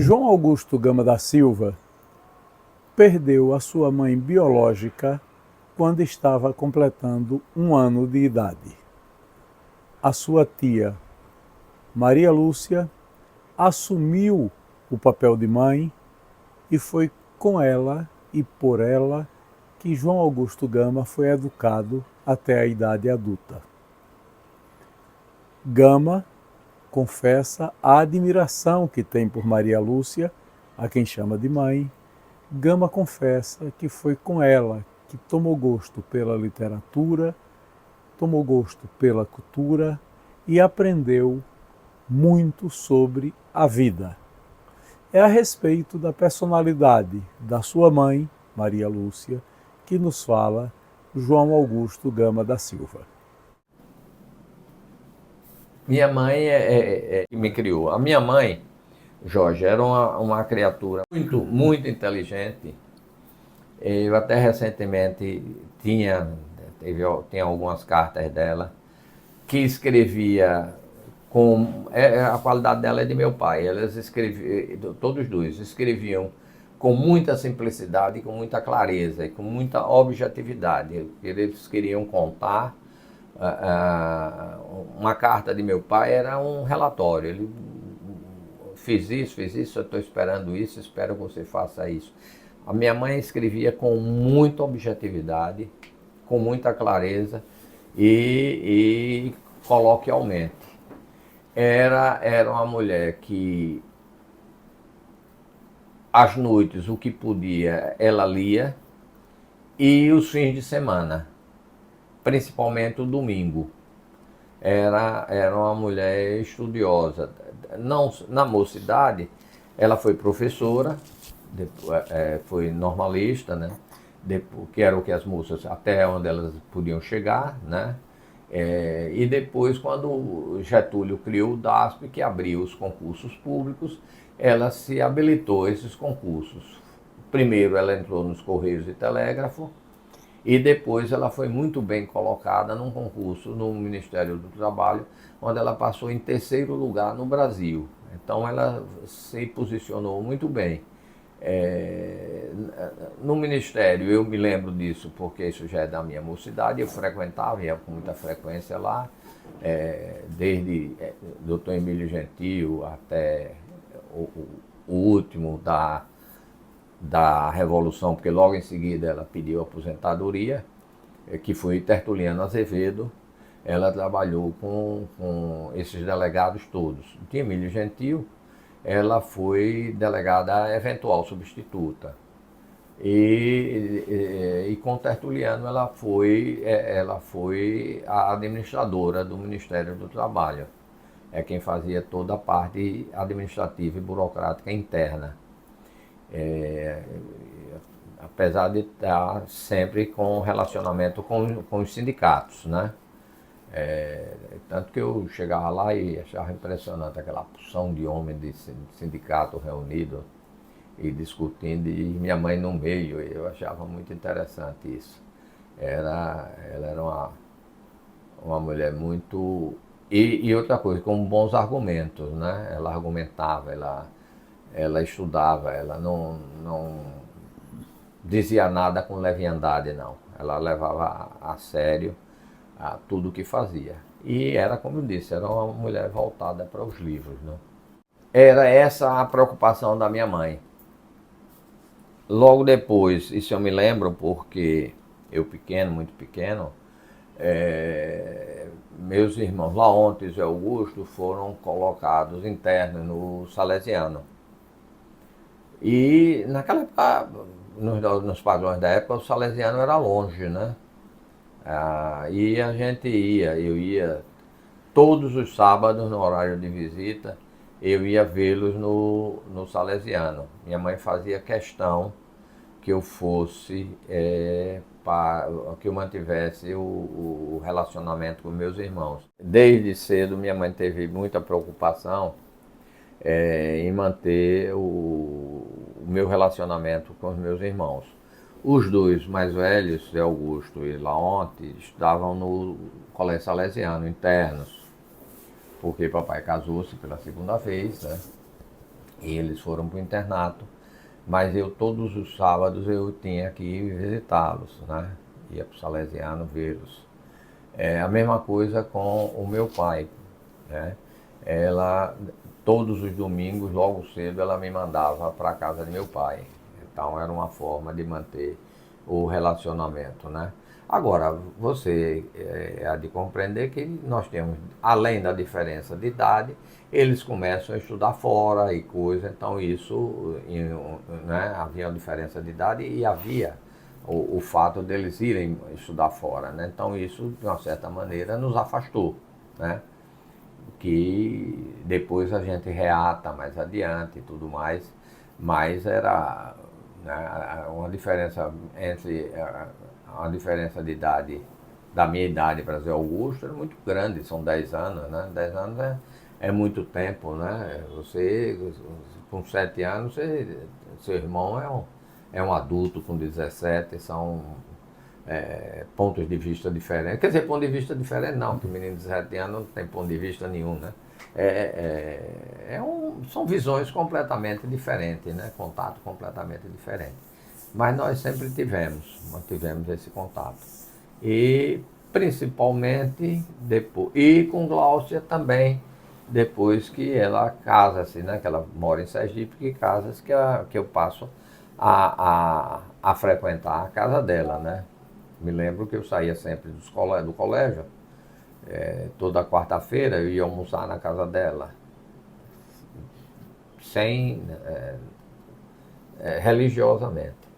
João Augusto Gama da Silva perdeu a sua mãe biológica quando estava completando 1 ano de idade. A sua tia, Maria Lúcia, assumiu o papel de mãe e foi com ela e por ela que João Augusto Gama foi educado até a idade adulta. Gama confessa a admiração que tem por Maria Lúcia, a quem chama de mãe. Gama confessa que foi com ela que tomou gosto pela literatura, tomou gosto pela cultura e aprendeu muito sobre a vida. É a respeito da personalidade da sua mãe, Maria Lúcia, que nos fala João Augusto Gama da Silva. Minha mãe é que me criou. A minha mãe, Jorge, era uma criatura muito inteligente. Eu até recentemente tinha algumas cartas dela que escrevia com... a qualidade dela é de meu pai. Elas escreviam, todos dois, escreviam com muita simplicidade, com muita clareza e com muita objetividade. Eles queriam contar. Uma carta de meu pai era um relatório. Ele fiz isso, eu estou esperando isso, espero que você faça isso. A minha mãe escrevia com muita objetividade, com muita clareza e coloquialmente. Era uma mulher que às noites o que podia ela lia e os fins de semana, principalmente o domingo. Era uma mulher estudiosa. Não, na mocidade, ela foi professora, depois, foi normalista, né? Depois, que era o que as moças, até onde elas podiam chegar, né? E depois, quando Getúlio criou o DASP, que abriu os concursos públicos, ela se habilitou a esses concursos. Primeiro ela entrou nos Correios e Telégrafo, e depois ela foi muito bem colocada num concurso no Ministério do Trabalho, onde ela passou em 3º lugar no Brasil. Então ela se posicionou muito bem. No Ministério, eu me lembro disso porque isso já é da minha mocidade, eu frequentava, ia com muita frequência lá, desde Dr. Emílio Gentil até o último da Revolução, porque logo em seguida ela pediu aposentadoria, que foi Tertuliano Azevedo. Ela trabalhou com esses delegados todos. De Emílio Gentil, ela foi delegada eventual substituta. E com Tertuliano ela foi a administradora do Ministério do Trabalho. É quem fazia toda a parte administrativa e burocrática interna. Apesar de estar sempre com relacionamento com os sindicatos, né? Tanto que eu chegava lá e achava impressionante aquela porção de homens de sindicato reunido e discutindo, e minha mãe no meio. Eu achava muito interessante isso. Ela era uma mulher muito... E outra coisa, com bons argumentos, né? Ela argumentava, ela estudava, ela não dizia nada com leviandade, não. Ela levava a sério tudo o que fazia. E era, como eu disse, era uma mulher voltada para os livros, né? Era essa a preocupação da minha mãe. Logo depois, isso eu me lembro porque eu pequeno, muito pequeno, meus irmãos Laontes e Augusto foram colocados internos no Salesiano. E naquela época, nos padrões da época, o Salesiano era longe, né? E a gente eu ia todos os sábados no horário de visita, eu ia vê-los no Salesiano. Minha mãe fazia questão que eu fosse, que eu mantivesse o relacionamento com meus irmãos. Desde cedo minha mãe teve muita preocupação em manter o meu relacionamento com os meus irmãos. Os dois mais velhos, Zé Augusto e Laonte, estudavam no Colégio Salesiano, internos, porque papai casou-se pela segunda vez, né? e eles foram para o internato, mas eu todos os sábados eu tinha que ir visitá-los, né? Ia para o Salesiano vê-los. É a mesma coisa com o meu pai, né? Ela, todos os domingos, logo cedo, ela me mandava para a casa de meu pai. Então era uma forma de manter o relacionamento, né? Agora, você há de compreender que nós temos, além da diferença de idade, eles começam a estudar fora e coisa, então isso, né, havia uma diferença de idade e havia o fato deles irem estudar fora, né? Então isso, de uma certa maneira, nos afastou, né? Que depois a gente reata mais adiante e tudo mais, mas era, né, uma diferença entre uma diferença de idade, da minha idade para Zé Augusto, era muito grande, são 10 anos, né? 10 anos é muito tempo, né? Você, com 7 anos, seu irmão é um adulto com 17, são pontos de vista diferentes. Quer dizer, ponto de vista diferente não, porque o menino de 17 anos não tem ponto de vista nenhum, né? São visões completamente diferentes, né? Contato completamente diferente. Mas nós sempre mantivemos esse contato. E principalmente depois, e com Gláucia também, depois que ela casa-se, né? Que ela mora em Sergipe, que casa-se, que eu passo a frequentar a casa dela, né? Me lembro que eu saía sempre do colégio, toda quarta-feira eu ia almoçar na casa dela, sem religiosamente.